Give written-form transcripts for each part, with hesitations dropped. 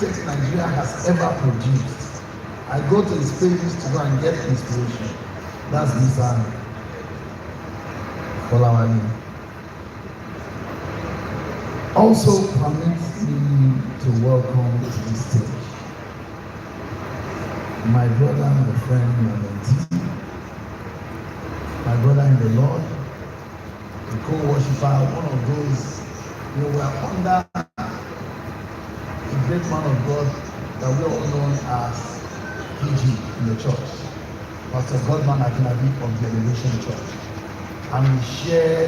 Nigeria has ever produced. I go to his pages to go and get inspiration. That's Mr. Kolawani. Also permit me to welcome to the stage my brother, my friend, my mentee, my brother in the Lord, the co-worshipper, one of those, we are under a great man of God that we all know as PG in the church, Pastor Godman Akinabi of the Elevation Church. And we share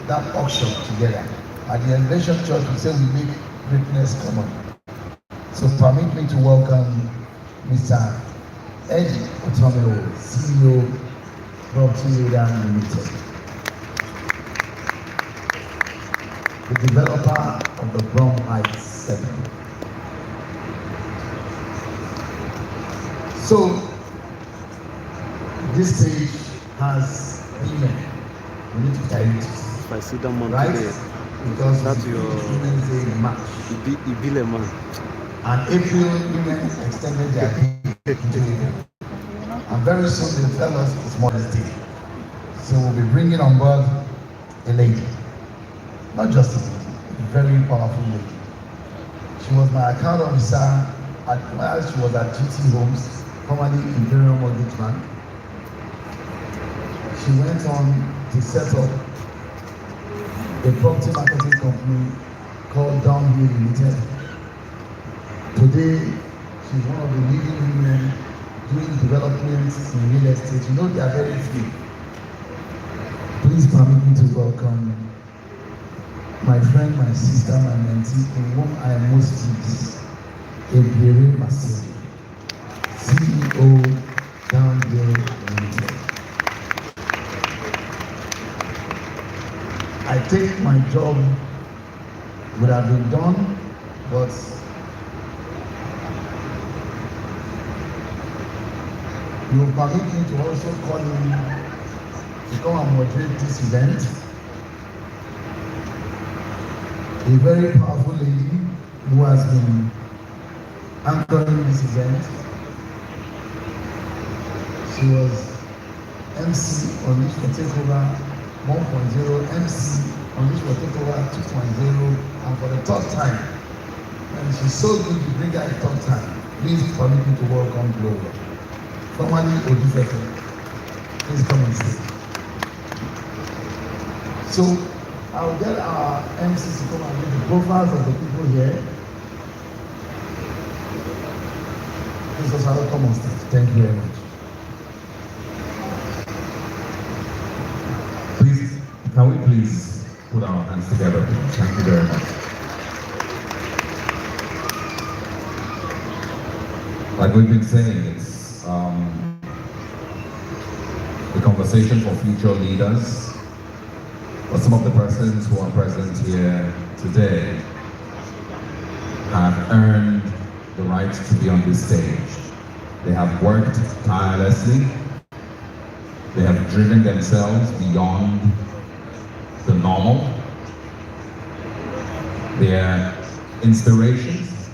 that auction together. At the Elevation Church, we say we make greatness common. So permit me to welcome Mr. Eddie Otomeo, CEO, Property Leader Limited, the developer of the Brown Heights 7. So, this stage has women. We need to carry it. If I see them on right? today, Because that's your Women's Day in March. Ibile man. And April, women extended their day into April. And very soon they'll tell us it's Mother's Day. So we'll be bringing on board a lady. Not just a lady, a very powerful lady. She was my account officer while she was at GT Homes, formerly Imperial Mortgage Bank. She went on to set up a property marketing company called Downhill Limited. Today, she's one of the leading women doing developments in real estate. You know, they are very few. Please permit me to welcome my friend, my sister, my mentee, in whom I am most pleased, Ebere Masiri, CEO, Downhill Limited. I think my job would have been done, but you will permit me to also call him to come and moderate this event. A very powerful lady who has been anchoring this event. She was MC on this for Takeover 1.0, MC on this for Takeover 2.0, and for the third time. And she's so good to bring her a third time. Please permit me to welcome Gloria. Formerly Odifefe. Please come and sit. So I'll get our MCs to come and read the profiles of the people here. Please also come on stage. Thank you very much. Please, can we please put our hands together? Thank you very much. Like we've been saying, it's the conversation for future leaders. But some of the persons who are present here today have earned the right to be on this stage. They have worked tirelessly. They have driven themselves beyond the normal. They are inspirations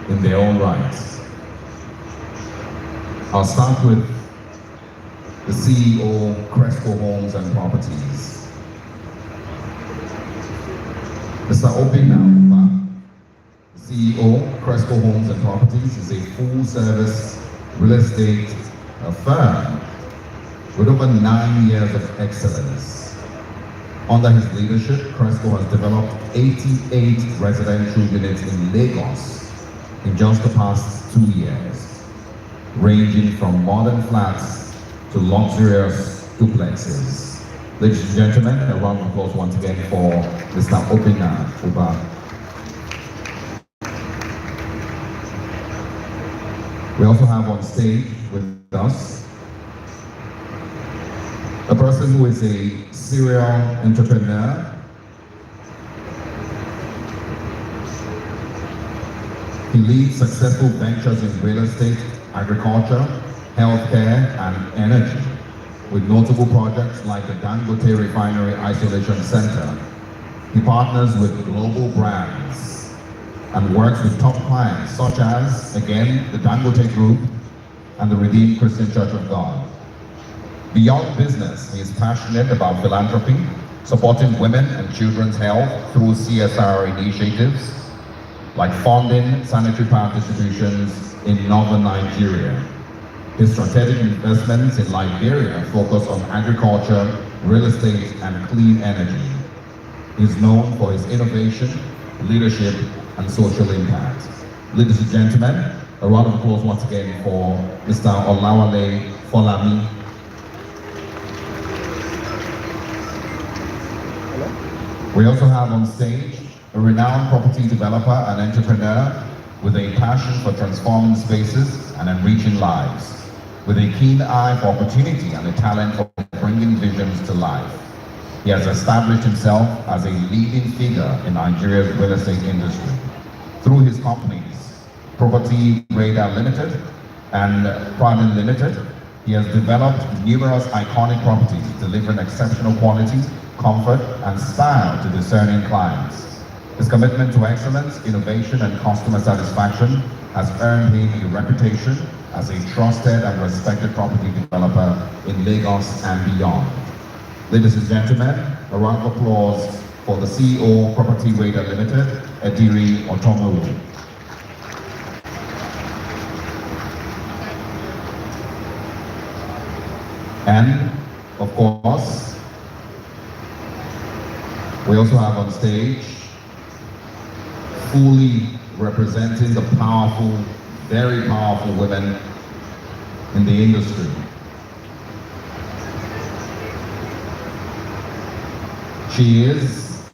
in their own right. I'll start with the CEO, Crespo Homes and Properties. Mr. Obinna, CEO, Crespo Homes and Properties, is a full-service real estate firm with over 9 years of excellence. Under his leadership, Crespo has developed 88 residential units in Lagos in just the past 2 years, ranging from modern flats to luxurious duplexes. Ladies and gentlemen, a round of applause once again for Mr. Obinna Uba. We also have on stage with us a person who is a serial entrepreneur. He leads successful ventures in real estate, agriculture, healthcare, and energy, with notable projects like the Dangote Refinery Isolation Center. He partners with global brands and works with top clients such as, again, the Dangote Group and the Redeemed Christian Church of God. Beyond business, he is passionate about philanthropy, supporting women and children's health through CSR initiatives, like funding sanitary pad distributions in northern Nigeria. His strategic investments in Liberia focus on agriculture, real estate, and clean energy. He is known for his innovation, leadership, and social impact. Ladies and gentlemen, a round of applause once again for Mr. Olawale Folami. We also have on stage a renowned property developer and entrepreneur with a passion for transforming spaces and enriching lives, with a keen eye for opportunity and a talent for bringing visions to life. He has established himself as a leading figure in Nigeria's real estate industry. Through his companies, Property Radar Limited and Pradin Limited, he has developed numerous iconic properties, delivering exceptional quality, comfort, and style to discerning clients. His commitment to excellence, innovation, and customer satisfaction has earned him a reputation as a trusted and respected property developer in Lagos and beyond. Ladies and gentlemen, a round of applause for the CEO, Property Radar Limited, Ediri Otomowu. And, of course, we also have on stage, fully representing the powerful, very powerful women in the industry. She is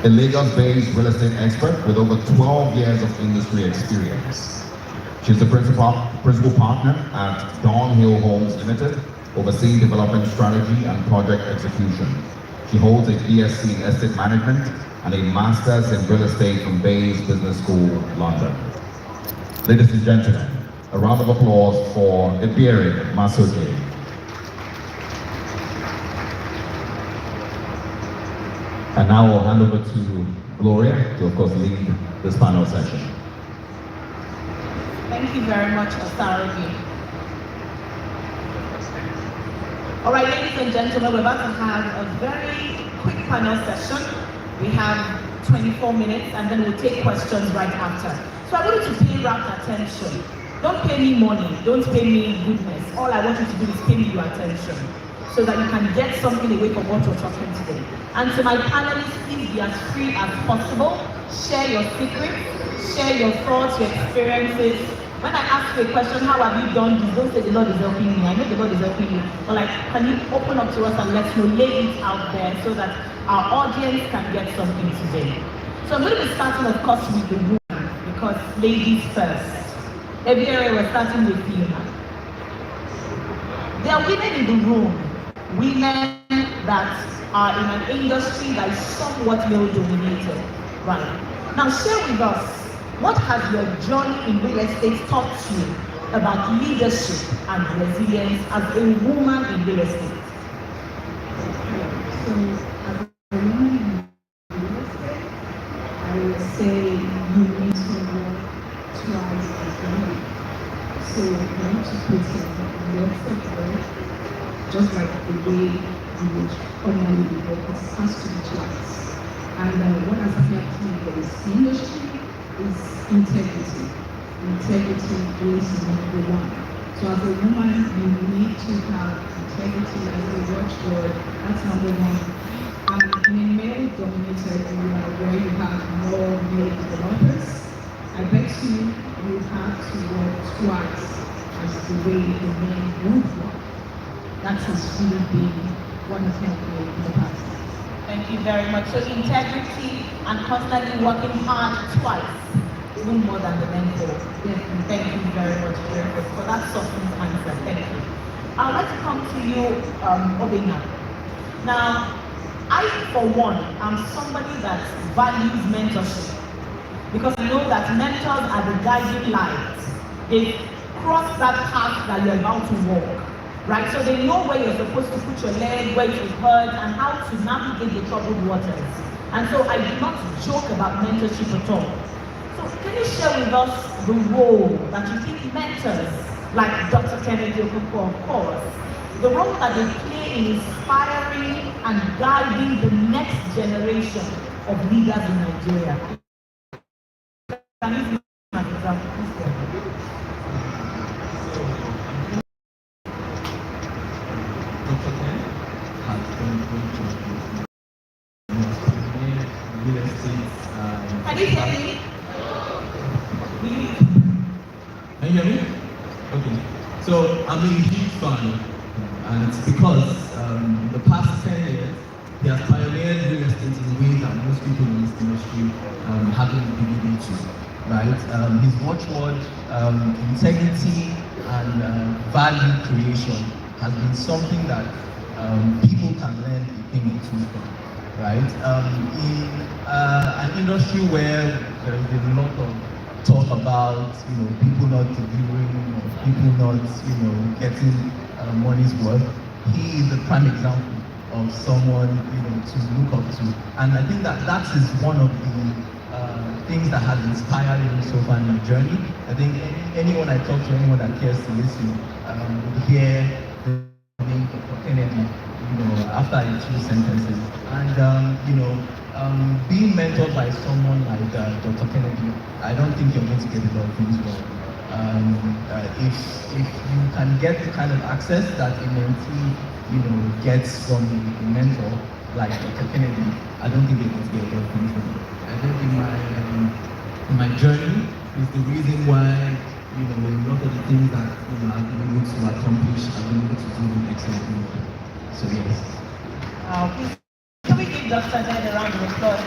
a Lagos-based real estate expert with over 12 years of industry experience. She's the principal partner at Dawn Hill Homes Limited, overseeing development strategy and project execution. She holds a BSc in estate management and a master's in real estate from Bayes Business School, London. Ladies and gentlemen, a round of applause for Ebere Masoke. And now I'll hand over to Gloria to, of course, lead this panel session. Thank you very much, Osaragi. All right, ladies and gentlemen, we're about to have a very quick panel session. We have 24 minutes, and then we'll take questions right after. So I want you to pay rapt attention. Don't pay me money, don't pay me goodness. All I want you to do is pay me your attention, so that you can get something away from what we're talking today. And to my panelists, please be as free as possible. Share your secrets, share your thoughts, your experiences. When I ask you a question, how have you done this? Don't say the Lord is helping me. I know the Lord is helping you. But like, can you open up to us and let's know, lay it out there so that our audience can get something today. So I'm going to be starting, of course, with the woman, because ladies first. Every area we're starting with you now. There are women in the room, women that are in an industry that is somewhat male-dominated, right? Now share with us, what has your journey in real estate taught you about leadership and resilience as a woman in real estate? So, as a woman in real estate, I would say you need to work twice as well. So, you need to put in lots of work, just like the way you would ordinarily work. It has to be twice. And what has helped me in this industry is integrity. Integrity is number one. So as a woman, you need to have integrity as a watchword. That's number one. And in a male-dominated area where you have more male developers, I bet you have to work twice as the way the men would work. That has really been what has helped me in the past. Thank you very much. So integrity and constantly working hard twice, even more than the men do. Yes. Thank you very much for that substance answer. Thank you. I'd like to come to you, Obina. Now, I, for one, am somebody that values mentorship, because I know that mentors are the guiding light. They cross that path that you're about to walk. Right, so they know where you're supposed to put your leg, where to hurt, and how to navigate the troubled waters. And so I do not joke about mentorship at all. So can you share with us the role that you think mentors, like Dr. Kennedy Okonkwo, of course, the role that they play in inspiring and guiding the next generation of leaders in Nigeria? Can you give an example? Dr. Ken has done a great job with real estate. Can you hear me? Can you hear me? Okay. So I'm a huge fan, and it's because the past 10 years, he has pioneered real estate in ways that most people in this industry haven't been able to. Right? His watchword, integrity and value creation has been something that people can learn a thing or two from. Right? In an industry where there is a lot of talk about people not delivering or people not getting money's worth, he is a prime example of someone to look up to, and I think that is one of the things that has inspired me so far in my journey. I think anyone I talk to, anyone that cares to listen, would hear the name of Kennedy, after a few sentences. And being mentored by someone like Dr. Kennedy, I don't think you're going to get a lot of things wrong. If you can get the kind of access that a mentee gets from a mentor like Dr. Kennedy, I don't think you're going to get a lot of things wrong. I think in my journey is the reason why a lot of the things that I've been able to accomplish, I've been able to do excellently. So yes. Can we give Dr. Ned a round of applause?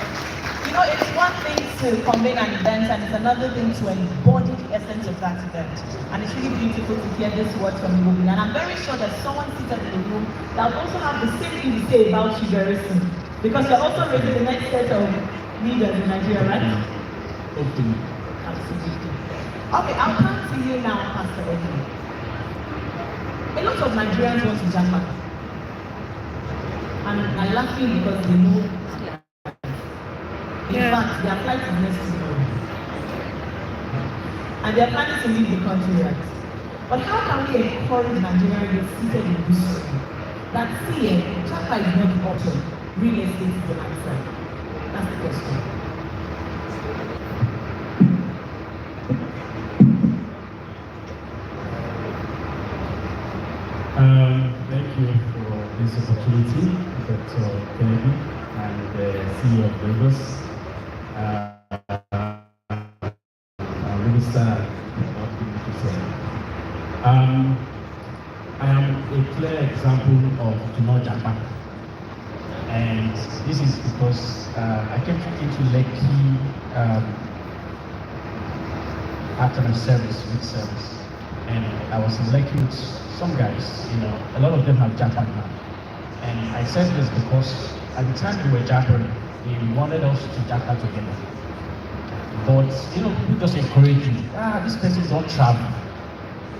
It's one thing to convene an event and it's another thing to embody the essence of that event. And it's really beautiful to hear this word from you. And I'm very sure that someone seated in the room that will also have the same thing to say about you very soon. Because you're also raising the next set of leaders in Nigeria, right? Hopefully. Absolutely. Okay, I'll come to you now, Pastor Eddie. A lot of Nigerians want to Japan. And I'm laughing because they know. In fact, their flight is next tomorrow. And they're planning to leave the country, right? But how can we encourage Nigeria to get seated in this country? That see, Japan is not the option. Real estate is the answer. That's the question. Thank you for this opportunity, Dr. Kennedy and the CEO of Lagos. Minister, I am a clear example of do not Japan, and this is because I came into Lekki after my service, week service, and I was in Lekki with some guys. A lot of them have Japan now, and I said this because at the time we were Japan, they wanted us to Japan together. But people just encourage you. This person don't travel.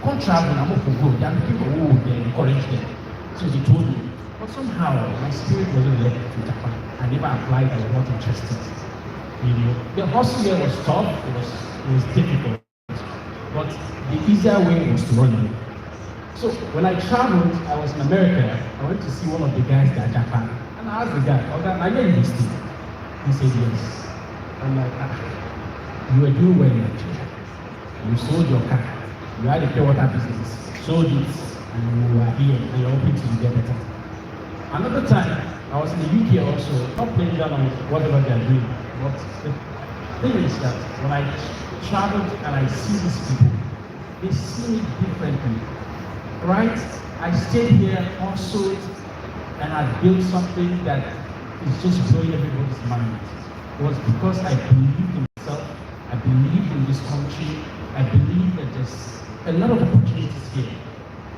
Can't travel, I'm not going to go. There are people who they encourage them. So they told me. But somehow my spirit wasn't led to Japan. I never applied, I was not interested. The hustle here was tough, it was difficult. But the easier way was to run away. So when I traveled, I was in America, I went to see one of the guys that Japan. And I asked the guy, are you investing? He said yes. I'm like, you were doing well in Nigeria. You sold your car. You had a pure water business. Sold it. And you are here. And you're hoping to get better. Another time, I was in the UK also, not playing down on whatever they're doing. But the thing is that when I traveled and I see these people, they see me differently. Right? I stayed here also and I built something that is just blowing everybody's mind. It was because I believed in myself. I believe in this country. I believe that there's a lot of opportunities here.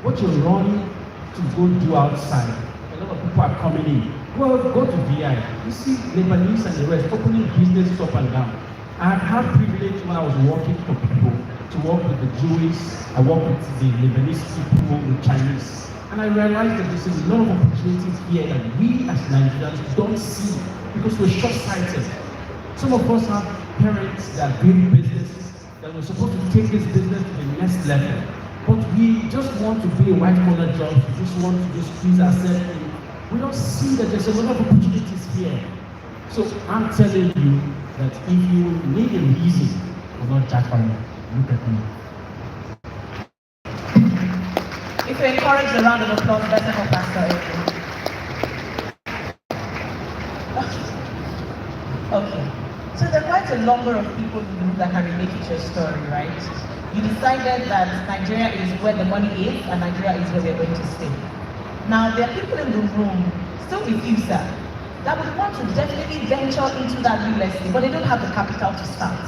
What you're running to go do outside, a lot of people are coming in. Go to VI. You see Lebanese and the rest opening businesses up and down. I have had privilege when I was working for people to work with the Jewish. I work with the Lebanese people, the Chinese. And I realized that there's a lot of opportunities here that we as Nigerians don't see. because we're short-sighted. Some of us have parents that are building businesses that we're supposed to take this business to the next level. But we just want to be a white-collar job. We just want to just squeeze ourselves in. We don't see that there's a lot of opportunities here. So I'm telling you that if you need a reason for not jackpotting, look at me. If you encourage a round of applause, better for Pastor Adrian. Okay. So there are quite a number of people in the room that can relate to your story, right? You decided that Nigeria is where the money is and Nigeria is where they're going to stay. Now, there are people in the room, still with you, sir, that would want to definitely venture into that real estate, but they don't have the capital to start.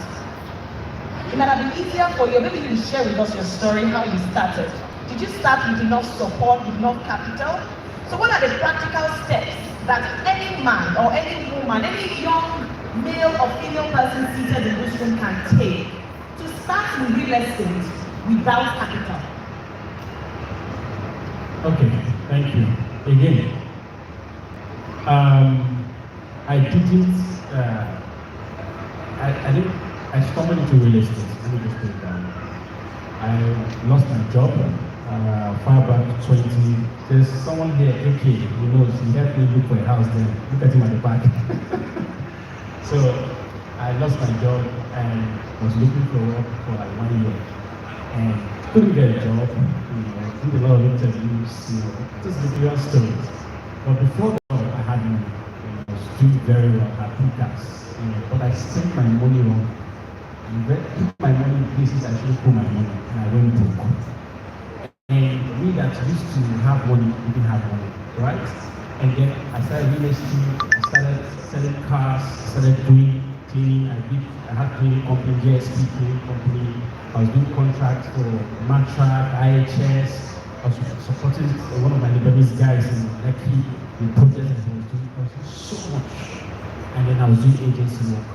It might have been easier for you. Maybe you will share with us your story, how you started. Did you start with enough support, with enough capital? So what are the practical steps that any man or any woman, any young male or female person seated in this room can take to start in real estate without capital? Okay, thank you. Again, I stumbled into real estate. Let me just put it down. I lost my job far back 20. There's someone here, AK, who knows, he helped me look for a house there. Look at him at the back. So I lost my job and was looking for work for like 1 year. And couldn't get a job, did a lot of interviews, just the real stories. But before that, I had money. I was doing very well, I had PCAS, but I spent my money wrong. My money in places I shouldn't put my money, and I went broke. And we that used to have money, we didn't have money, right? And then I started real estate, I started selling cars, I started doing cleaning. I had cleaning company, GSP cleaning company. I was doing contracts for Matrac, IHS. I was supporting one of my Lebanese guys in Lekki, the project that I was doing so much. And then I was doing agency work.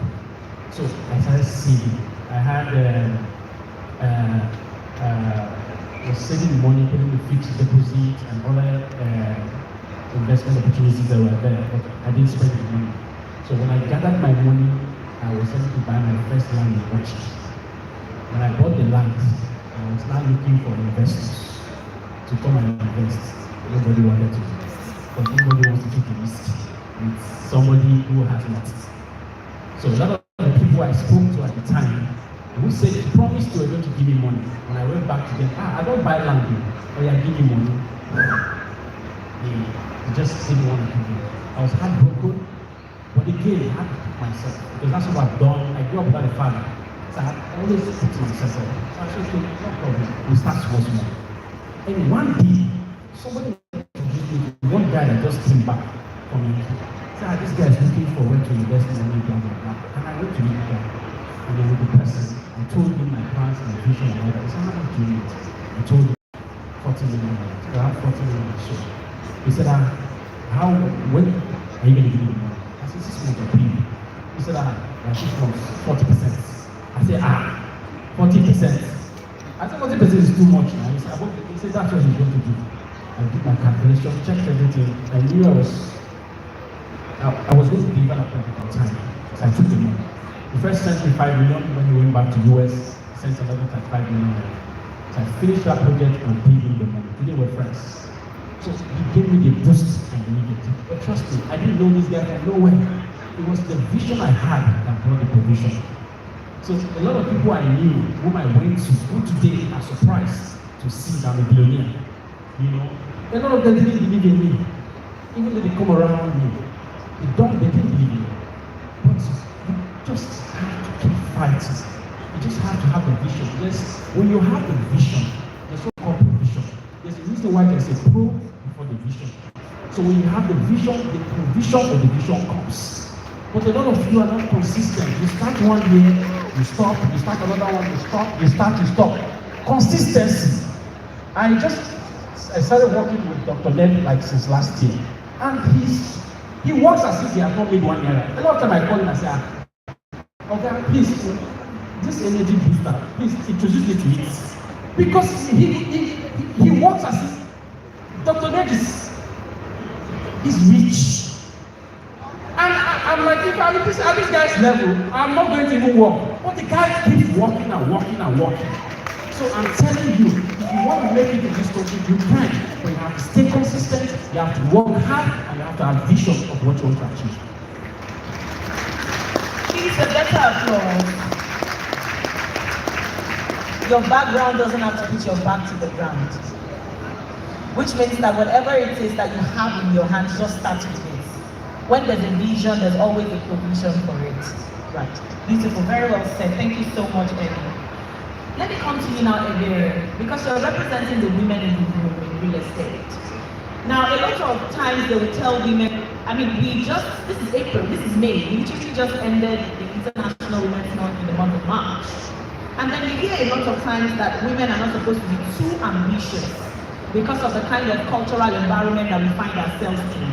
So I started saving. I had was saving money, putting the fixed deposit and other investment opportunities that were there, but I didn't spend the money. So when I gathered my money, I was able to buy my first land in Ochi. When I bought the land, I was now looking for investors to come and invest. Nobody wanted to invest, but nobody wants to take a risk with somebody who has nothing. So a lot of the people I spoke to at the time, who said, promised you were going to give me money. When I went back to them, I don't buy land here. Oh yeah, give me money. They just didn't want to give me. I was heartbroken, but again, I had to put myself, because that's what I've done. I grew up without a father, so I always put myself up. So I said, okay, no problem, we start small. And one day, somebody introduced me to one guy that just came back from India. Said, this guy is looking for where to invest in money, blah, blah, blah. And I went to meet the guy. And then with the person, I told him my plans, my vision, and all that. He said, how much do you need? I told him 40 million. Around 40 million. So he said, when are you going to give me the money? I said, 6 months of payment. He said, 6 months, 40%. I said, 40%. I said, 40% is too much now. He said, that's what he's going to do. I did my calculation, checked everything. I knew I was going to deliver that project on time. So I took the money. He first sent me 5 million when he went back to US, sent another 5 million. So I finished that project and paid him the money. Today we're friends. So he gave me the boost I needed. But trust me, I didn't know this guy from nowhere. It was the vision I had that brought the provision. So a lot of people I knew, whom I went to, who today are surprised to see that I'm a billionaire. A lot of them didn't believe in me. Even though they come around me, they didn't believe in me. But you just have to keep fighting. You just have to have a vision. When you have a vision, there's what called provision. There's a reason why there's a pro before the vision. So when you have the vision, the provision of the vision comes. But a lot of you are not consistent. You start one year, you stop, you start another one, you stop, you start, you stop. Consistency. I started working with Dr. Ned like since last year. And he works as if he has not made 1 year. A lot of time I call him and say, okay, please, this energy booster, please introduce me to it. Because he works as if Dr. Ned is rich. I'm like, if I'm at this guy's level, I'm not going to even walk. But the guy keeps walking and walking and walking. So I'm telling you, if you want to make it in this country, you can. But you have to stay consistent, you have to work hard, and you have to have vision of what you want to achieve. Please, a better applause. Your background doesn't have to put your back to the ground. Which means that whatever it is that you have in your hands, just start with it. When there's a vision, there's always a provision for it. Right. Beautiful. Very well said. Thank you so much, Eddie. Let me come to you now, Ebere, because you're representing the women in the room in real estate. Now, a lot of times they will tell women, this is April, this is May, we literally just ended the International Women's Month in the month of March. And then you hear a lot of times that women are not supposed to be too ambitious because of the kind of cultural environment that we find ourselves in.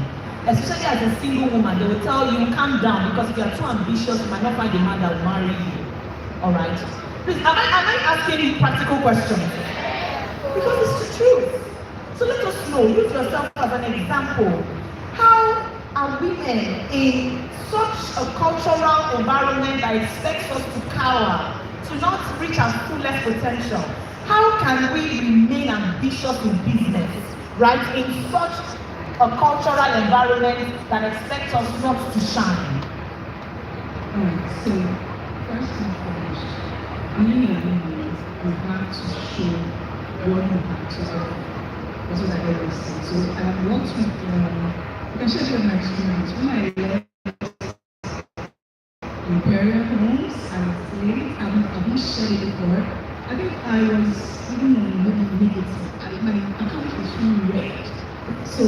Especially as a single woman, they will tell you, calm down, because if you are too ambitious, you might not find a man that will marry you. All right? Please, am I asking you practical questions? Because it's the truth. So let us know, use yourself as an example. How are women in such a cultural environment that expects us to cower, to not reach our fullest potential? How can we remain ambitious in business, right, in such a cultural environment that expects us not to shine? So, first and foremost, being a woman, you have to show what you have to offer. That's what I always say. So, I have worked with, I can share my experience. When I left Imperial Homes, I was late, I've not shared it before. I think I was even on negative. My account was really red. So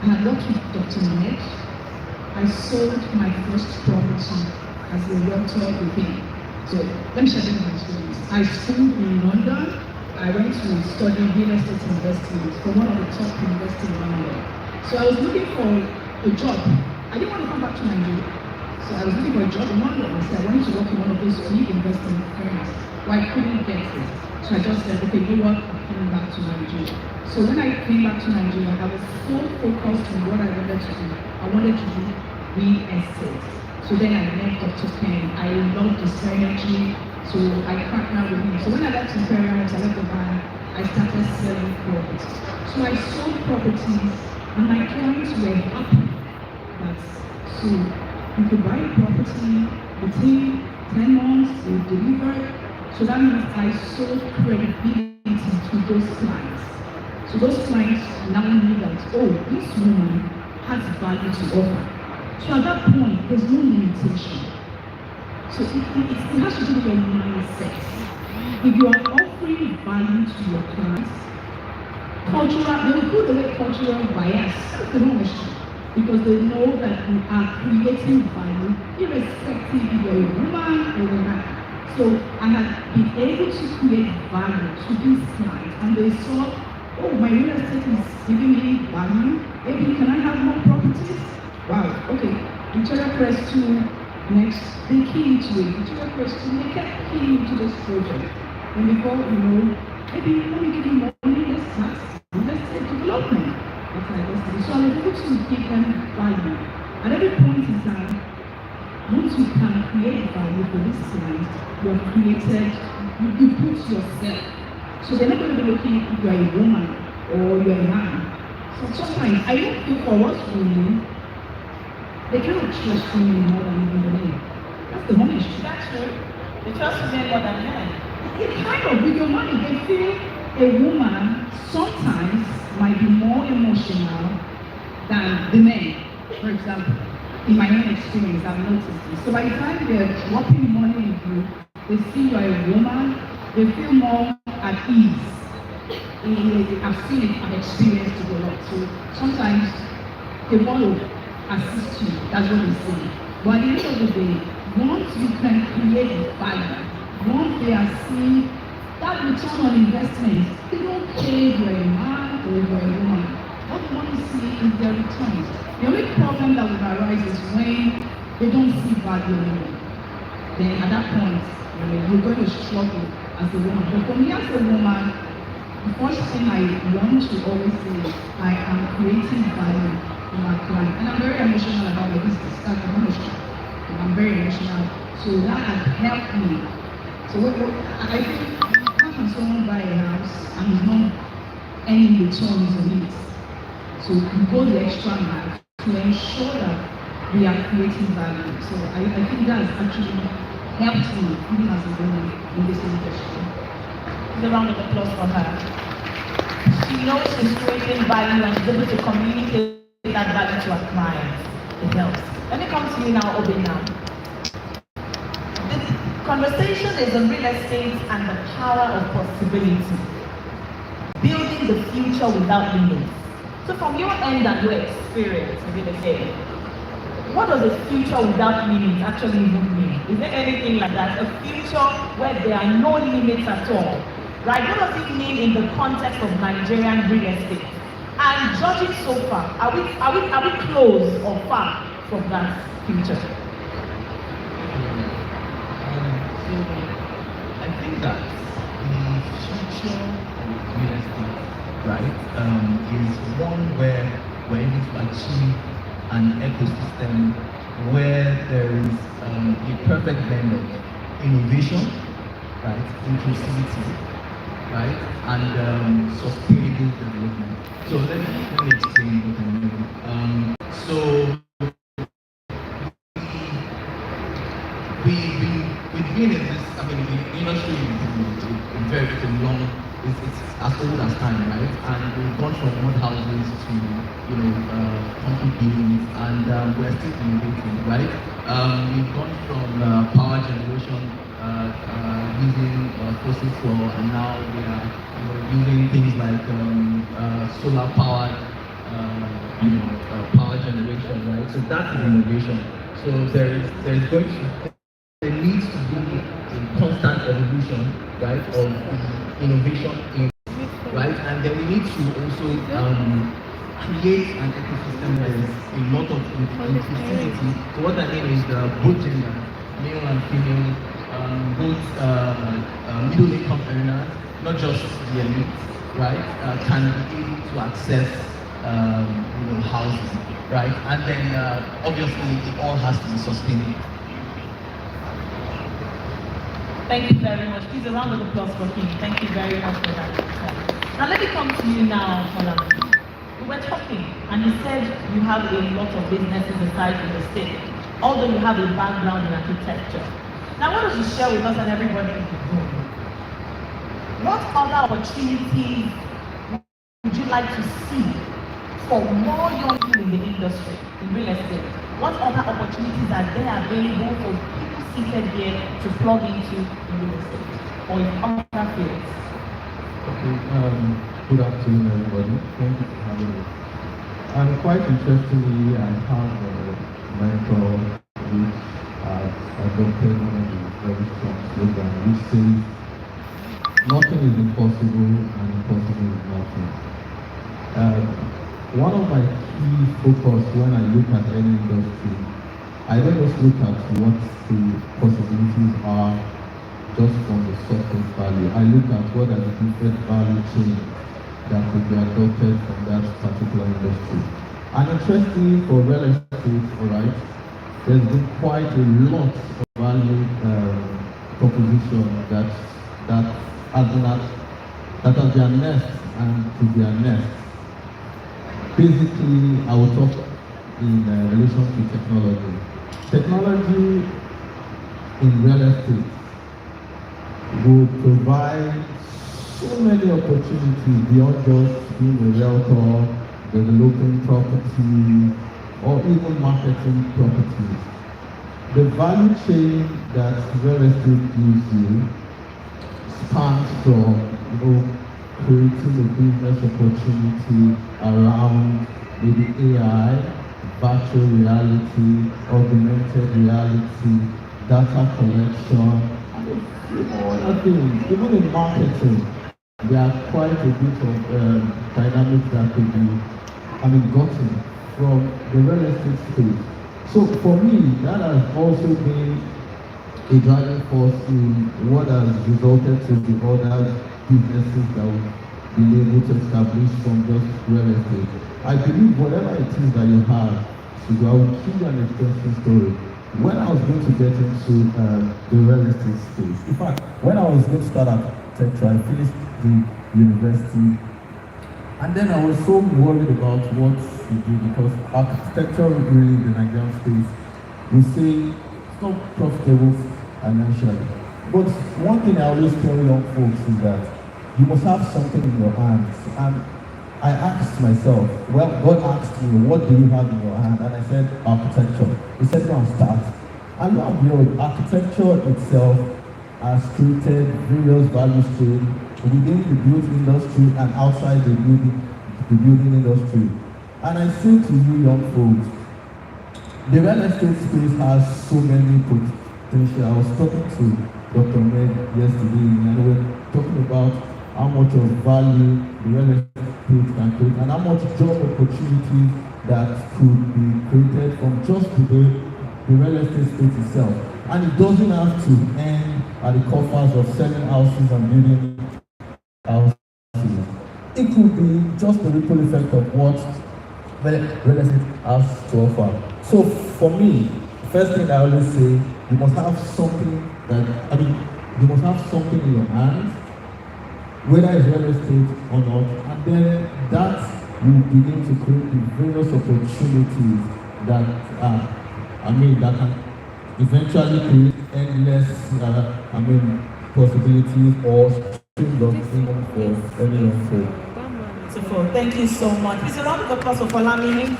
I had worked with Dr. Monet. I sold my first property as a realtor with him. So let me share my experience. I schooled in London. I went to study real estate investment for one of the top universities in London. So I was looking for a job. I didn't want to come back to Nigeria. So I was looking for a job in London. So I wanted to work in one of those big investment firms. Well, I couldn't get it. So I just said, okay, you know what, I'm coming back to Nigeria. So when I came back to Nigeria, I was so focused on what I wanted to do. I wanted to do real estate. So then I met Dr. Penn. I loved his energy. So I partnered with him. So when I left Imperial, I left the bank, I started selling properties. So I sold properties and my clients were happy that so you could buy a property within 10 months, you deliver. So that means I sold credibility to those clients. So those clients now knew that, oh, this woman has value to offer. So at that point, there's no limitation. So it has to do with your mindset. If you are offering value to your clients, they will put away cultural bias. That's the wrong issue. Because they know that you are creating value, irrespective if you're a woman or a man. So I have been able to create value to these clients, and they saw, oh, my real estate is giving me value. Maybe can I have more properties? Wow, okay. Victoria Press 2, next, they key into it. Victoria Press 2, they kept keying into this project. And before you know, maybe let me give you more money, let's start real estate development. That's how I was. So I was able to give them value. At every point in time, once you can create value for this client, you have created, you put yourself. So they're not going to be looking if you're a woman or you're a man. So sometimes I don't feel for us women, they cannot trust women more than even the men. That's the honest truth. That's true. They trust men more than men. It kind of, with your money, they feel a woman sometimes might be more emotional than the men, for example. In my own experience, I've noticed this. So by the time they're dropping money in you, they see you are a woman, they feel more at ease. I've seen it, I've experienced it a lot. So sometimes they want to assist you, that's what they say. But at the end of the day, once you can create value, once they are seeing that return on investment, they don't care if you're a man or you're a woman. What they want to see is their returns. The only problem that would arise is when they don't see value anymore. Then at that point, you're going to struggle as a woman. But for me as a woman, the first thing I want to always say is I am creating value my client. And I'm very emotional about the business. That's the emotional. I'm very emotional. So that has helped me. So I think how can someone buy a house and is not earning returns on it? So we go the extra mile to ensure that we are creating value. So I think that has actually helped me even as a woman in this industry. A round of applause for her. She knows she's creating value and is able to communicate that value to her clients. It helps. Let me come to you now, Obi now. The conversation is on real estate and the power of possibility. Building the future without limits. So from your end and your experience in real estate, what does a future without limits actually even mean? Is there anything like that? A future where there are no limits at all? Right? What does it mean in the context of Nigerian real estate? And judging so far, are we close or far from that future? So I think that the future of real estate, right, is one where we're able to achieve an ecosystem where there is a perfect blend of innovation, right, inclusivity, right, and sustainable development. So let me explain what I mean. So we've been in this, I mean, the industry is very long, it's as old as time, right? And we've gone from mud houses to, concrete buildings, and we're still innovating, right? We've gone from power generation using fossil fuel, and now we are using things like solar powered power generation, right? So that's innovation. So there needs to be a constant evolution, right, of innovation, right, and then we need to also create an ecosystem where there is a lot of inclusivity. So what I mean is both gender, male and female, both middle income earners, not just the elite, right, can be able to access housing, right, and then obviously it all has to be sustainable. Thank you very much. Please, a round of applause for him. Thank you very much for that. Now let me come to you now, Ola. We were talking, and you said you have a lot of businesses aside from the state, although you have a background in architecture. Now, why don't you share with us and everybody in the room, what other opportunities would you like to see for more young people in the industry, in real estate? What other opportunities are there available for people seated here to plug into in real estate or in other fields? Okay, good afternoon everybody. Thank you for having me. Quite interestingly, I have a mentor which has adopted one of the very strong slogans which says, nothing is impossible and impossible is nothing. One of my key focus when I look at any industry, I don't just look at what the possibilities are just from the surface value. I look at what are the different value chains that could be adopted from that particular industry. And interestingly for real estate, alright, there's been quite a lot of value proposition that are their nest and to their nest. Basically, I will talk in relation to technology. Technology in real estate will provide so many opportunities beyond just being a realtor, developing property, or even marketing properties. The value chain that real estate gives you spans from creating a business opportunity around maybe AI, virtual reality, augmented reality, data collection, and a few more other things. Even in marketing, there are quite a bit of dynamics that could be, gotten from the real estate space. So for me, that has also been a driving force in what has resulted to the other businesses been able to establish from just real estate. I believe whatever it is that you have to do, I will give you an interesting story. When I was going to get into the real estate space, in fact, when I was going to start architecture, I finished the university, and then I was so worried about what to do because architecture really in the Nigerian space, we say it's not profitable financially. But one thing I always tell young folks is that you must have something in your hands. And I asked myself, well, God asked me, what do you have in your hand? And I said, architecture. He said, go and start. And lo and behold, architecture itself has created various value streams within the built industry and outside the building industry. And I say to you young folks, the real estate space has so many potential. I was talking to Dr. Meg yesterday, and we were talking about how much of value the real estate can create and how much job opportunities that could be created from just the real estate space itself. And it doesn't have to end at the coffers of selling houses and building houses. It could be just the ripple effect of what real estate has to offer. So for me, first thing I always say, you must have something you must have something in your hands, whether it's real estate or not, and then that will begin to create the various opportunities that that can eventually create endless possibilities or streams of income for anyone. Beautiful. Thank you so much. It's a round of applause for Folamini.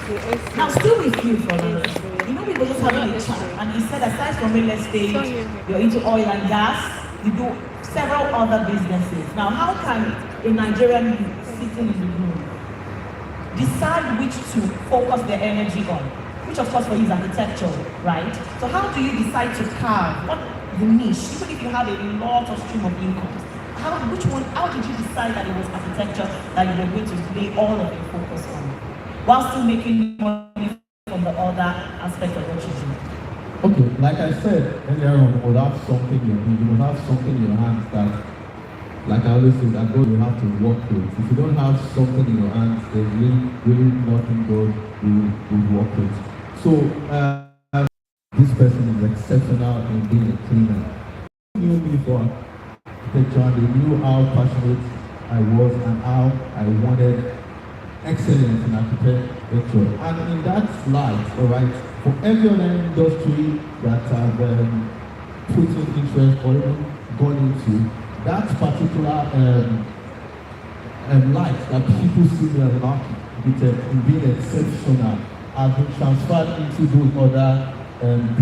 Now, still with you, Folamini. You know, we were just having a chat, and he said, aside from real estate, you're into oil and gas, you do several other businesses. Now, how can a Nigerian youth sitting in the room decide which to focus their energy on? Which, of course, for you is architecture, right? So, how do you decide to carve what the niche, even if you have a lot of stream of income? How did you decide that it was architecture that you were going to lay all of your focus on, while still making money from the other aspect of what you do? Okay, like I said earlier on, you must have something you must have something in your hands that, like I always say, that God will have to work with. If you don't have something in your hands, there's really nothing God will work with. So, this person is exceptional in being a cleaner. He knew me for architecture, and they knew how passionate I was and how I wanted excellence in architecture. And in that light, all right, for every other industry that I've put in interest or even gone into, that particular light that people see me as an architect in being exceptional has been transferred into those other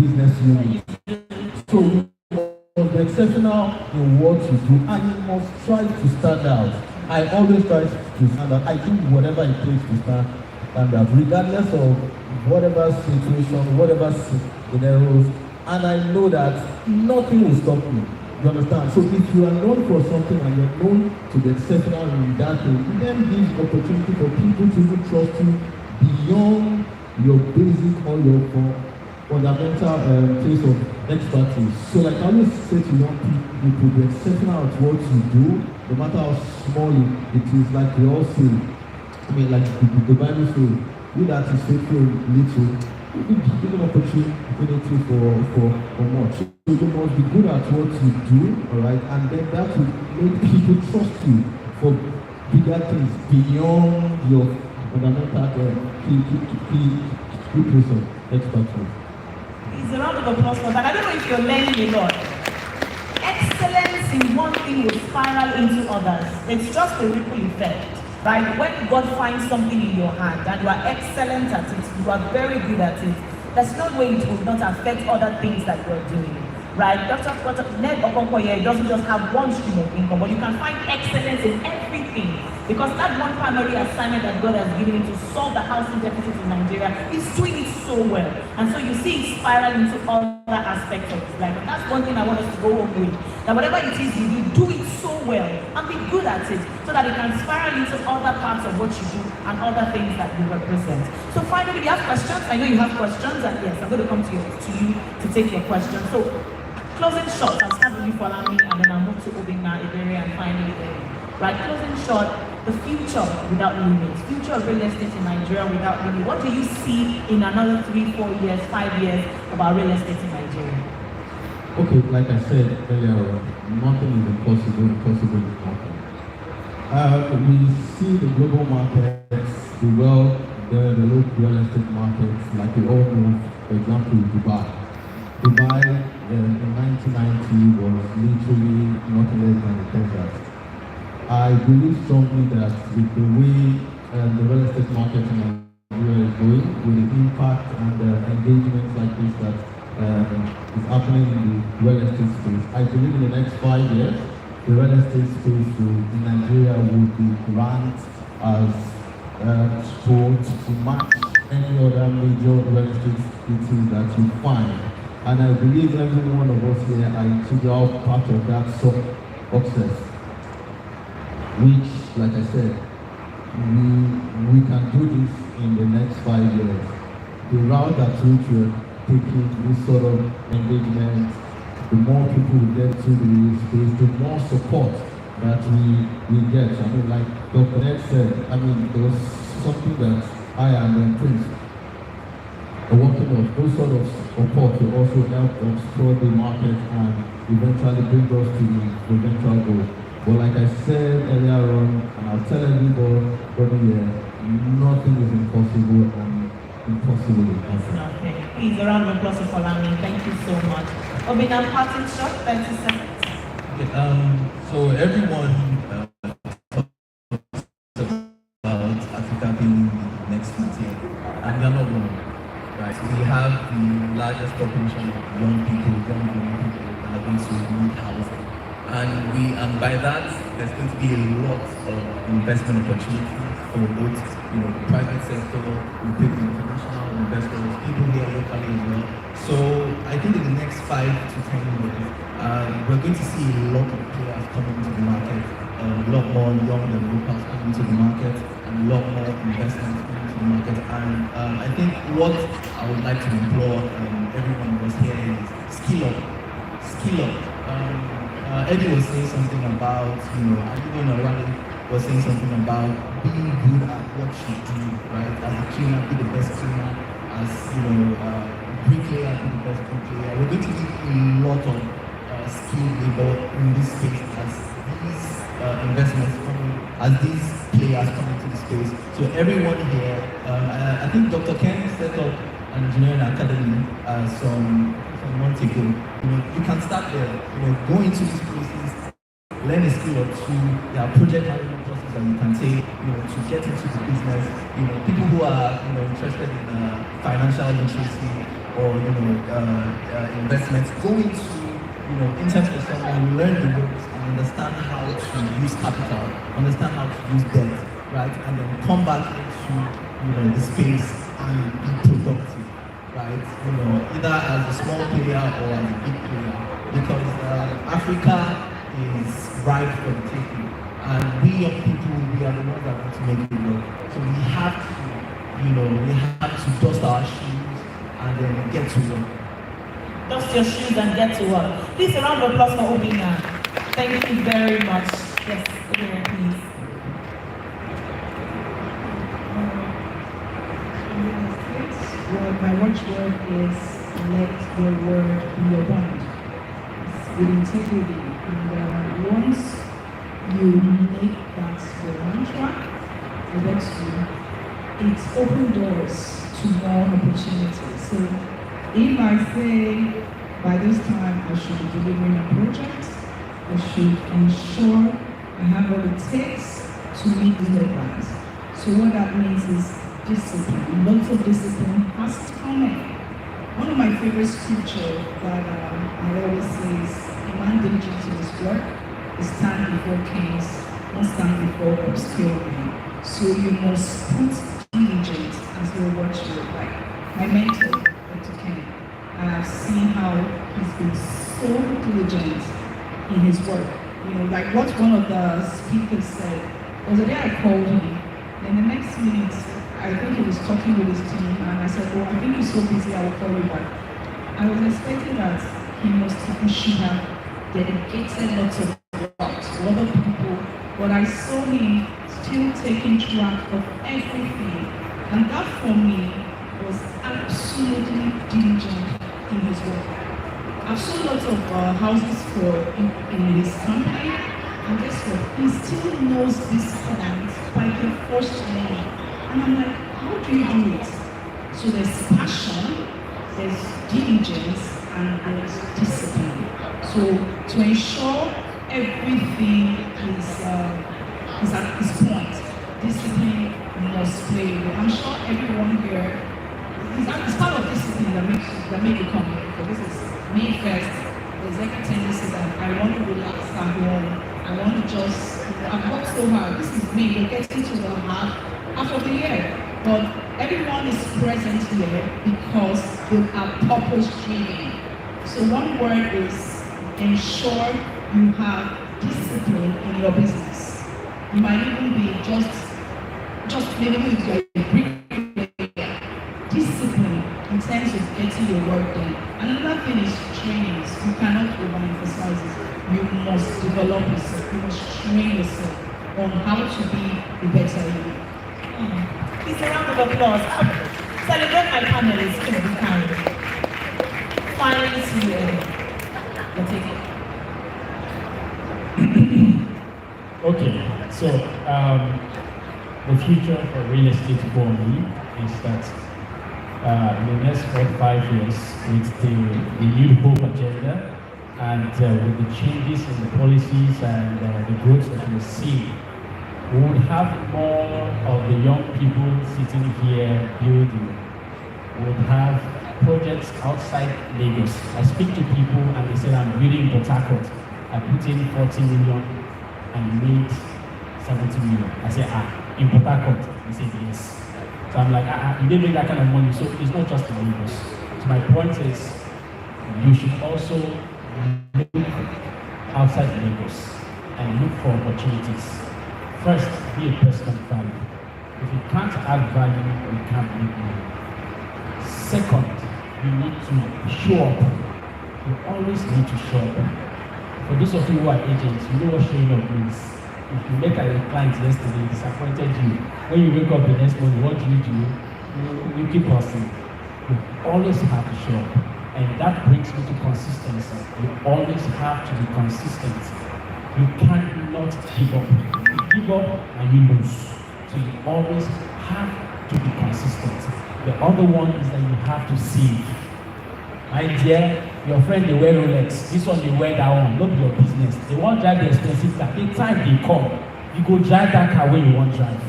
business units. So you must be exceptional in what you do, and you must try to stand out. I always try to stand out. I do whatever it takes to stand out, regardless of whatever situation, whatever scenarios, and I know that nothing will stop me. You understand? So if you are known for something and you're known to be exceptional in that thing, it then gives opportunity for people to even trust you beyond your basic or your fundamental place of expertise. So like I always say to young people, be exceptional at what you do, no matter how small it is. Like we all say, I mean, like the Bible says, you that is faithful little, you will be given opportunity for much. So you must be good at what you do, alright, and then that will make people trust you for bigger things beyond your fundamental key place of expertise. It's a round of applause for that. I don't know if you're learning a lot. Excellence in one thing will spiral into others. It's just a ripple effect. Right? When God finds something in your hand and you are excellent at it, you are very good at it, there's no way it will not affect other things that you're doing. Right? Dr. Ned Okonkwo doesn't just have one stream of income, but you can find excellence in everything. Because that one primary assignment that God has given him to solve the housing deficit in Nigeria, he's doing it so well. And so you see it spiral into other aspects of his life. And that's one thing I want us to go home with. That whatever it is you do it so well and be good at it so that it can spiral into other parts of what you do and other things that you represent. So finally, you have questions. I know you have questions, and yes, I'm going to come to you to take your questions. So closing shot, I'll start with you, Folamini, and then I'll move to Obinna, Iberi, and finally, right, closing shot. the future without limits, future of real estate in Nigeria without limits. What do you see in another 3, 4 years, 5 years about real estate in Nigeria? Okay, like I said earlier, nothing is impossible is nothing. We see the global markets, the local real estate markets, like we all know, for example, Dubai. Dubai in 1990 was literally nothing less than a desert. I believe strongly that with the way the real estate market in Nigeria is going, with the impact and the engagements like this that is happening in the real estate space, I believe in the next 5 years, the real estate space in Nigeria will be ranked as to match any other major real estate city that you find. And I believe every one of us here are integral part of that success, which, like I said, we can do this in the next 5 years. The route at which we're taking this sort of engagement, the more people we get to the space, the more support that we get. I mean, like Dr. Ned said, I mean, there was something that I and Prince are working on. Those sort of support will also help explore the market and eventually bring us to the eventual goal. But like I said earlier on, and I'll tell everybody here, nothing is impossible and impossible is possible. Okay. Please, a round of applause for Lami. Thank you so much. Obina, parting shot, 30 seconds. Okay, so everyone about Africa being the next frontier, and we are not wrong, right? We have the largest population of young people that are going to need housing, and by that, there's going to be a lot of investment opportunities for both, private sector, international investors, people here locally as well. So I think in the next 5 to 10 years, we're going to see a lot of players coming into the market, a lot more young and locals coming into the market, and a lot more investments coming into the market. And I think what I would like to implore everyone was here is skill up. Eddie was saying something about, even Rally was saying something about being good at what you do, right? As a cleaner, be the best cleaner. As bricklayer, be the best bricklayer. We're going to need a lot of skilled labor in this space as these investments coming, as these players come into the space. So everyone here, I think Dr. Ken set up an engineering academy some months ago. You can start there. Go into these places, learn a skill or two. There are project management courses that you can take, to get into the business. People who are, interested in financial literacy or, investments, go into, interest for someone, learn the ropes and understand how to use capital, understand how to use debt, right? And then come back into, the space and be productive, right? Either as a small player or as a big player, because Africa is ripe for the taking, and we young people, we are the ones that want to make it work. So we have to dust our shoes and then get to work. Dust your shoes and get to work. Please, a round of applause for Obina. Thank you very much. Yes, Obina, please. Well, my watchword is let your word be your bond. With integrity. And once you make that your mantra, it's open doors to more opportunities. So if I say by this time I should be delivering a project, I should ensure I have what it takes to meet the deadlines. So what that means is discipline. Lots of discipline has to come in. One of my favorite scriptures that I always say is, a man diligent in his work is stand before kings, not stand before obscure men. So you must put diligence as your watchword. Like my mentor, Dr. Ken, I've seen how he's been so diligent in his work. Like what one of the speakers said, was the day I called him, and the next minute, I think he was talking with his team, and I said, oh, I think he's so busy, I will call you back. I was expecting that he should have dedicated lots of work to other people, but I saw him still taking track of everything. And that for me was absolutely diligent in his work. I've sold lots of houses in his company, and guess what? He still knows these clients by their first name. And I'm like, how do you do it? So there's passion, there's diligence, and there's discipline. So to ensure everything is at its point, discipline must play. I'm sure everyone here, it's part of discipline that make you come here. Because this is me first. There's every tendency that I want to relax at home. I want to just, I've worked so hard. This is me. We're getting to the half of the year. But everyone is present here because they are purpose-driven. So one word is ensure you have discipline in your business. You might even be just maybe with your discipline in terms of getting your work done. Another thing is trainings. You cannot overemphasize it. You must develop yourself. You must train yourself on how to be the better you. It's a round of applause. Celebrate my panelists if we can. Finally, see you. We'll take it. Okay, so the future for real estate for me is that in the next 4 to 5 years, with the renewed hope agenda and with the changes in the policies and the growth that we see, we would have more of the young people sitting here building. We would have projects outside Lagos. I speak to people and they say, I'm building in Port Harcourt. I put in 40 million and made 70 million. I say, in Port Harcourt? They say, yes. So I'm like, you didn't make that kind of money, so it's not just in Lagos. So my point is, you should also look outside Lagos and look for opportunities. First, be a person of value. If you can't add value, you can't make money. Second, you need to show up. You always need to show up. For those of you who are agents, you know what showing up means. If you make a client yesterday disappointed you, when you wake up the next morning, what do? You keep hustling. You always have to show up. And that brings me to consistency. You always have to be consistent. You cannot give up. You give up and you lose. So you always have to be consistent. The other one is that you have to save. My dear, your friend they wear Rolex, this one they wear that one, not your business. They won't drive the expensive car. The time they come, you go drive that car when you want to drive.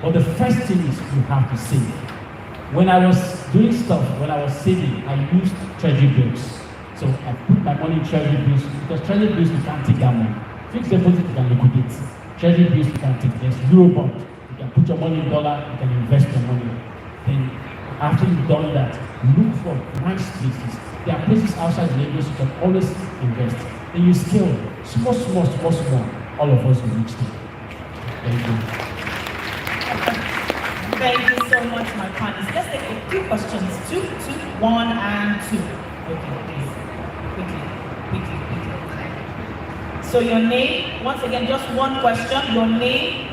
But the first thing is you have to save. When I was doing stuff, when I was saving, I used treasury bills. So I put my money in treasury bills because treasury bills you can't take that money. Fixed deposit you can liquidate. Treasury bills you can take. There's Eurobond. You can put your money in dollar, you can invest your money. Then after you've done that, look for nice places. There are places outside Lagos you can always invest. Then you scale small. All of us will reach there. Thank you. Thank you so much, my partners. Let's take a few questions. 1 and 2. Okay, please. Quickly. So your name, once again, just one question. Your name,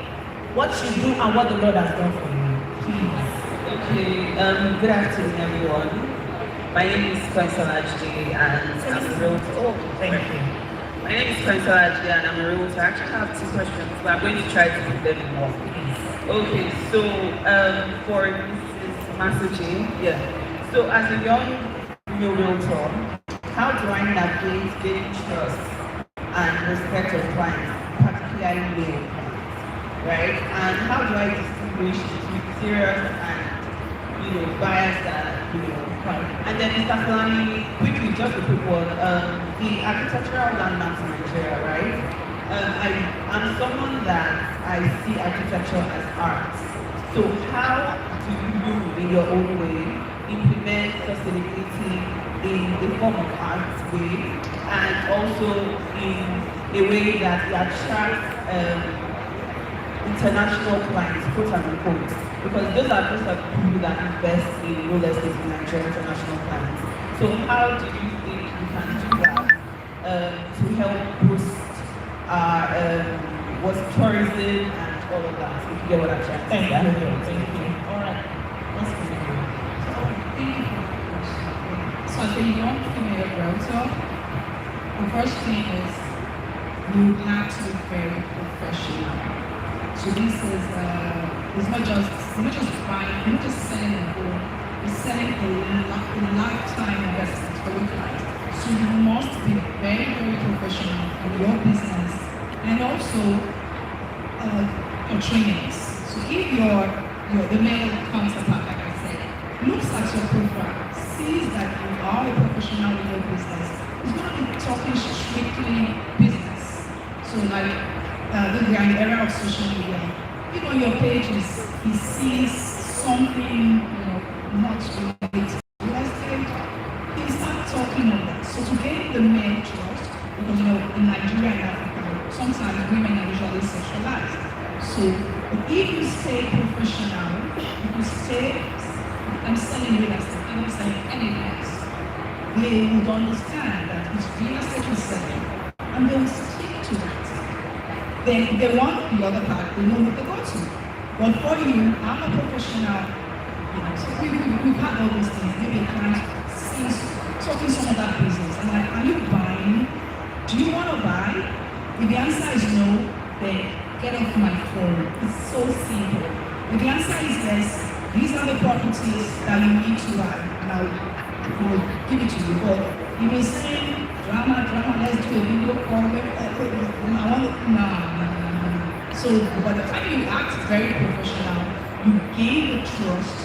what you do, and what the Lord has done for you. Please. Okay, good afternoon, everyone. My name is Kwaisalaji and I'm a realtor. Oh, thank you. My name is Kwaisalaji and I'm a realtor. I actually have 2 questions, but I'm going to try to put them in one. Okay, so for Mrs. Masuji, yeah. So as a young new realtor, how do I navigate gaining trust and respect of clients, particularly new, right? And how do I distinguish between serious and buyers that come? And then Mr. Fulani, quickly, just a quick one. The architectural landmarks in Nigeria, right? I'm someone that I see architecture as art. So how do you, in your own way, implement sustainability in the form of art way, and also in a way that it attracts international clients, quote unquote, because those are people that invest in real estate in Nigeria, international clients. So how do you think we can do that to help boost our tourism and all of glass. If you get what I'm trying to say. Thank you. All right. Let's continue. Thank you for the question. So as a young female realtor, the first thing is you have to be very professional. So this is it's not just buying, you're not just selling a home, you're selling a lifetime investment for your client. So you must be very, very professional in your business and also your trainings. So if the male counterpart, like I said, looks at your profile, sees that you are a professional in your business, he's going to be talking strictly business. So like we are in the era of social media. If on your page he sees something, not related to real estate, he starts talking on that. So to gain the male trust, because in Nigeria and Africa, sometimes women are usually sexualized. So if you stay professional, if you stay, I'm selling real estate, I'm not selling anything else, they would understand that it's real estate you're selling, and they will stick to that. They want the other part, they know what they go to. But for you, I'm a professional, so we've had all those things. Maybe a client sees talking some of that business, and like, are you buying? Do you want to buy? If the answer is no, then get off my phone. It's so simple. If the answer is yes, these are the properties that you need to buy, and I'll give it to you. But if you're saying drama, let's do a video call, no. So by the time you act very professional, you gain the trust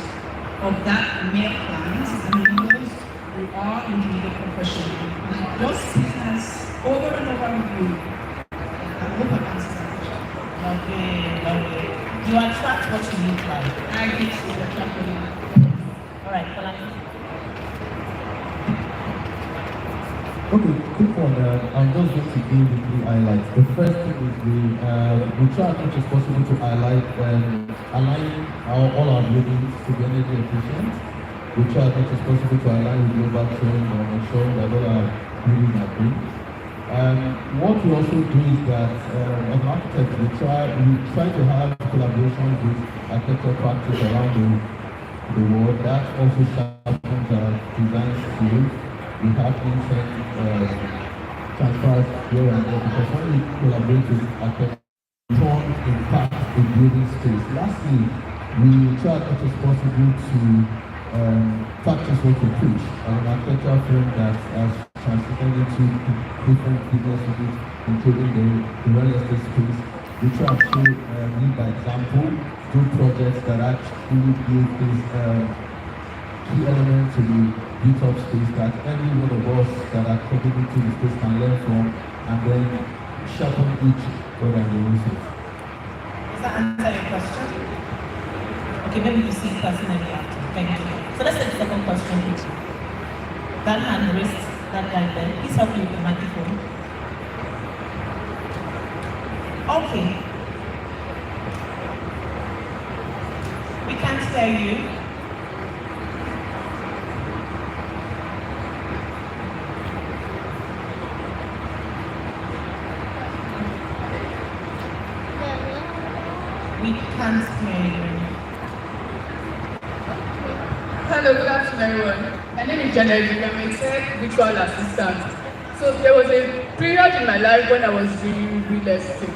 of that male client, and he knows you are indeed a professional. And does business over and over with you. I hope I answered that question. Lovely. You attract what you look like. I think so, attract what you look like. All right, Kalani. Okay, quick one. I'm just going to give the three highlights. The first thing is we try as much as possible to highlight align all our buildings to be energy efficient. We try as much as possible to align with global trend and ensure that all our buildings are green. What we also do is that as an architect, we try to have collaborations with architectural practice around the world. That also sharpens our design skills. We have instant transfers here and there because when we collaborate with architects, we can impact the building space. Lastly, we try as much as possible to practice what we preach. An architectural firm that has transitioned into different business units, including the real estate space. We try to lead by example, do projects that actually give this key element to the built-up space that any one of us that are contributing to the space can learn from and then sharpen each other in the research. Does that answer your question? Okay, maybe you see personally after. Thank you. So let's take the second question, please. That hand raised, that guy there. Please help me with the microphone. Okay. We can't hear you. We can't hear you. Hello, good afternoon, everyone. My name is Janet. I'm a tech virtual assistant. So there was a period in my life when I was doing real estate.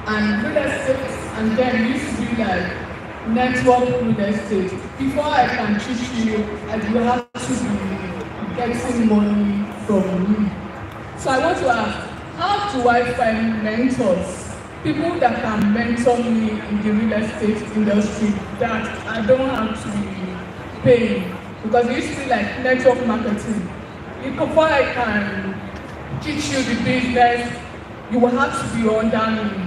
And real estate, and then used to be like network real estate. Before I can teach you, I will have to be getting money from you. So I want to ask, how do I find mentors? People that can mentor me in the real estate industry that I don't have to be paying, because it used to be like network marketing. Before I can teach you the business, you will have to be under me.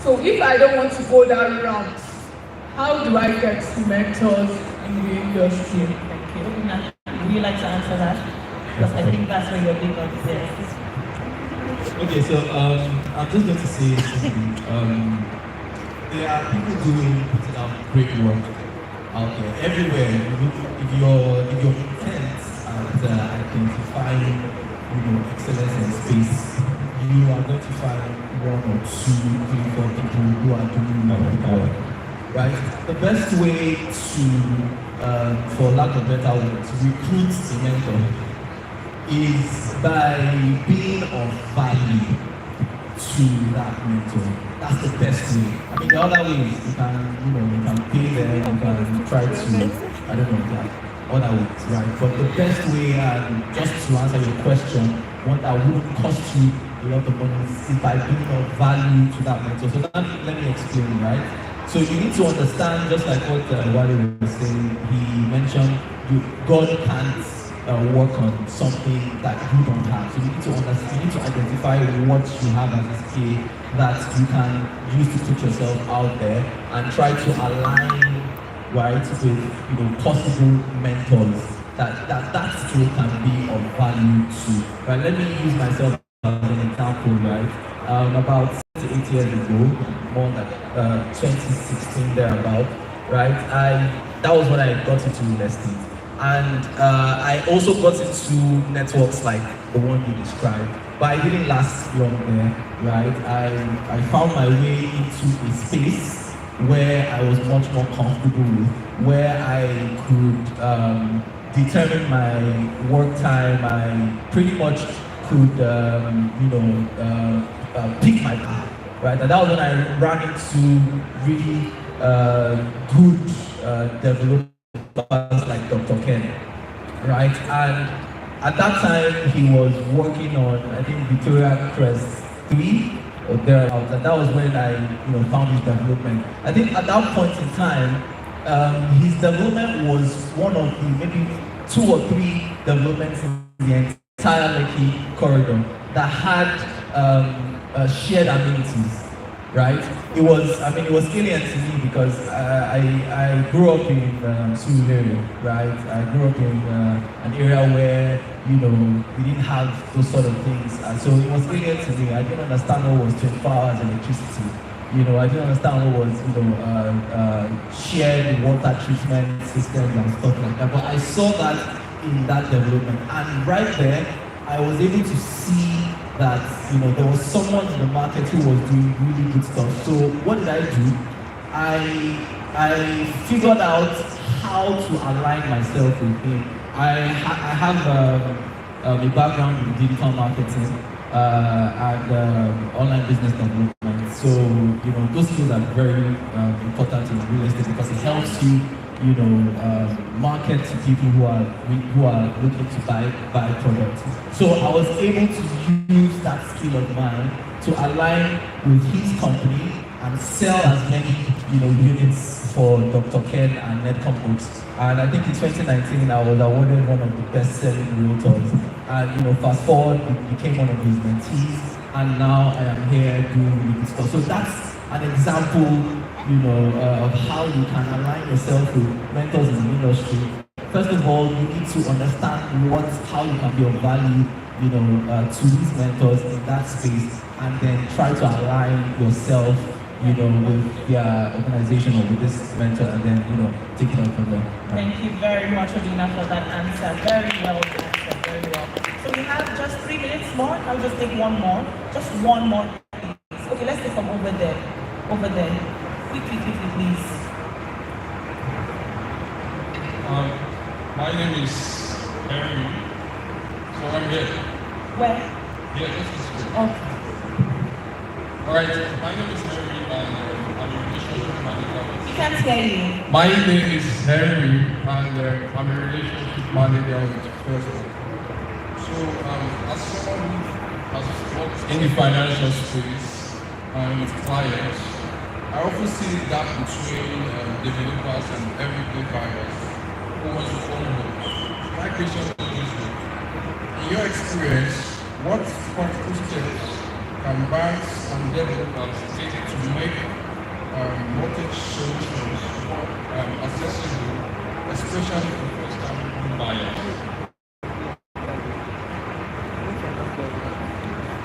So if I don't want to go that route, how do I get mentors in the industry? Thank you. Would you like to answer that? Because I think that's where your big one is. Okay, so I'm just going to say simply, there are people putting out great work out there everywhere. If your intent at identifying, excellence in space, you are going to find 1 or 2, 3, 4 people who are doing well, right? The best way to, for lack of better words, recruit a mentor is by being of value to that mentor. That's the best way. I mean, the other way is you can pay them, you can try to, I don't know, that other ways, right? But the best way, and just to answer your question, one that wouldn't cost you a lot of money is by being of value to that mentor. So let me explain, right? So you need to understand, just like what Wale was saying, he mentioned God can't work on something that you don't have. So you need to understand, you need to identify what you have as a skill that you can use to put yourself out there and try to align, right, with possible mentors that skill can be of value to. Right, let me use myself as an example, right? About 8 years ago, more than 2016 thereabout, right? That was when I got into real estate. And I also got into networks like the one you described, but I didn't last long there, right? I found my way into a space where I was much more comfortable with, where I could determine my work time. I pretty much could, pick my path, right? And that was when I ran into really good development like Dr. Ken, right? And at that time, he was working on, I think, Victoria Crest 3 or thereabouts, and that was when I, found his development. I think at that point in time, his development was one of the maybe 2 or 3 developments in the entire Lekki corridor that had shared amenities. Right? It was alien to me because I grew up in Surulere, right? I grew up in an area where, we didn't have those sort of things. So it was alien to me. I didn't understand what was 24 hours electricity. I didn't understand what was, shared water treatment systems and stuff like that. But I saw that in that development. And right there, I was able to see that there was someone in the market who was doing really good stuff. So what did I do? I figured out how to align myself with him. I have a background in digital marketing and online business development. So those skills are very important in real estate because it helps you market to people who are looking to buy products. So I was able to use that skill of mine to align with his company and sell as many units for Dr. Ken and Netcom Books. And I think in 2019 I was awarded one of the best-selling realtors. And fast forward, it became one of his mentees, and now I am here doing really good stuff. So that's an example of how you can align yourself with mentors in the industry. First of all, you need to understand how you can be of value, to these mentors in that space, and then try to align yourself, with their organization or with this mentor, and then, take it out from there. Thank you very much, Odina, for that answer. Very well answered, very well. So we have just 3 minutes more. I'll just take one more. Just one more, please. Okay, let's take from over there. Over there. Quickly, please. My name is Henry. So I'm here. Where? Yeah, this is good. Okay. Alright, my name is Henry and I'm a relationship manager. We can't hear you. My name is Henry and I'm a relationship manager with First. So as someone who has worked in the financial space and with clients, I often see the gap between developers and everyday buyers who want to own homes. My question is this: in your experience, what practical steps can banks and developers take to make mortgage solutions more accessible, especially for first-time home buyers?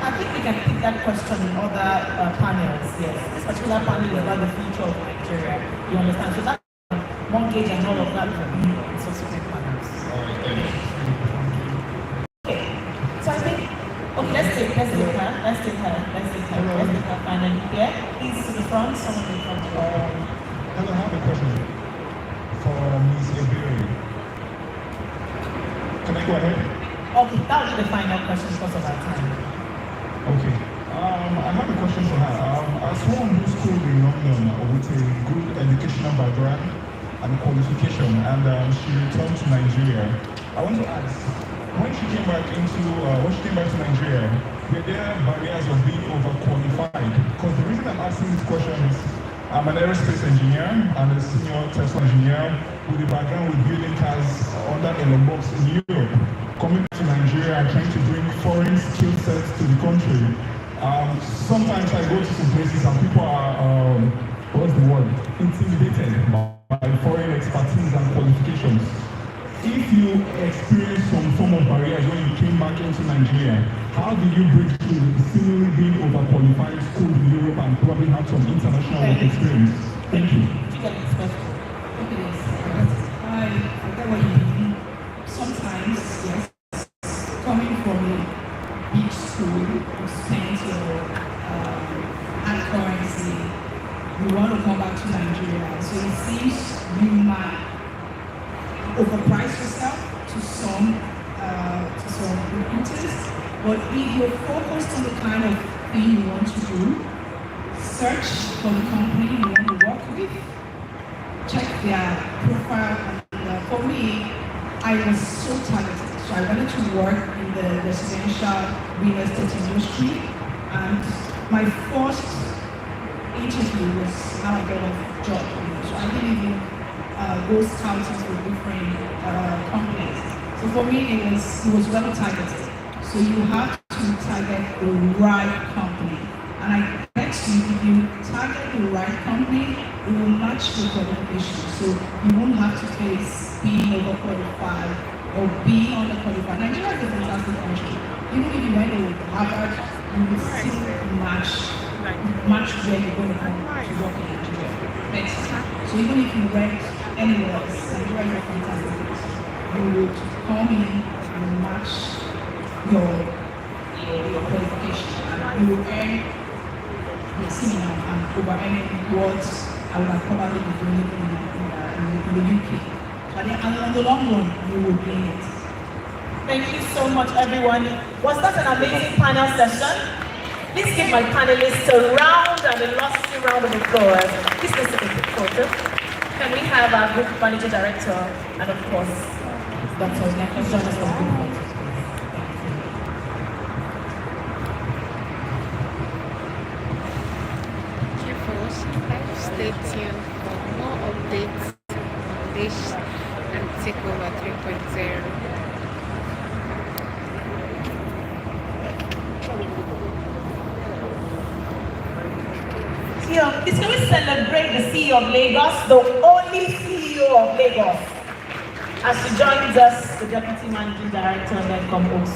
I think we can pick that question in other panels, yes. This particular panel is about the future of Nigeria. You understand? So that mortgage and all of that will be in subsequent panels. Okay. So I think, okay, let's take her. And then here, please to the front, someone in front. Hello, I have a question for Ms. Ebiri. Can I go ahead? Okay, that will be the final question because of our time. Okay. I have a question for her. As someone who schooled in London with a good educational background and qualification, and she returned to Nigeria, I want to ask, when she came back to Nigeria, were there barriers of being overqualified? Because the reason I'm asking this question is, I'm an aerospace engineer and a senior Tesla engineer with a background with building cars under Elon Musk in Europe. Coming to Nigeria and trying to bring foreign skill sets to the country. Sometimes I go to some places and people are, intimidated by foreign expertise and qualifications. If you experienced some form of barriers when you came back into Nigeria, how did you break through seemingly being overqualified, schooled in Europe, and probably have some international work experience? Thank you. I get what you mean. Sometimes, yes, coming from a big school, you spent your hard currency, you want to come back to Nigeria. So it seems you might overprice yourself to some recruiters. But if you're focused on the kind of thing you want to do, search for the company you want to work with, check their profile. And for me, I was so targeted. So I wanted to work in the residential real estate industry. And my first interview was how I got a job. So I didn't even go scouting for different companies. So for me, it was well targeted. So you have to target the right company. And I bet you, if you target the right company, it will match your qualifications. So you won't have to face being overqualified or being underqualified. Nigeria is a fantastic country. Even if you went to Harvard, you will still match where you're going to come to work in Nigeria. So even if you went anywhere else, Nigeria is a fantastic place. You would come in and match your qualification. You will earn the similar and over earning what I would have probably been doing in the UK. But then on the long run, you will gain it. Thank you so much, everyone. Was that an amazing panel session? Please give my panelists a round and illustrious round of applause. Please let's take a quick photo. Can we have our group manager director and of course, Dr. Onyeka join us for the group photo. Stay tuned for more updates on this and Takeover 3.0. Please can we celebrate the CEO of Lagos, the only CEO of Lagos, as she joins us, the Deputy Managing Director and then comes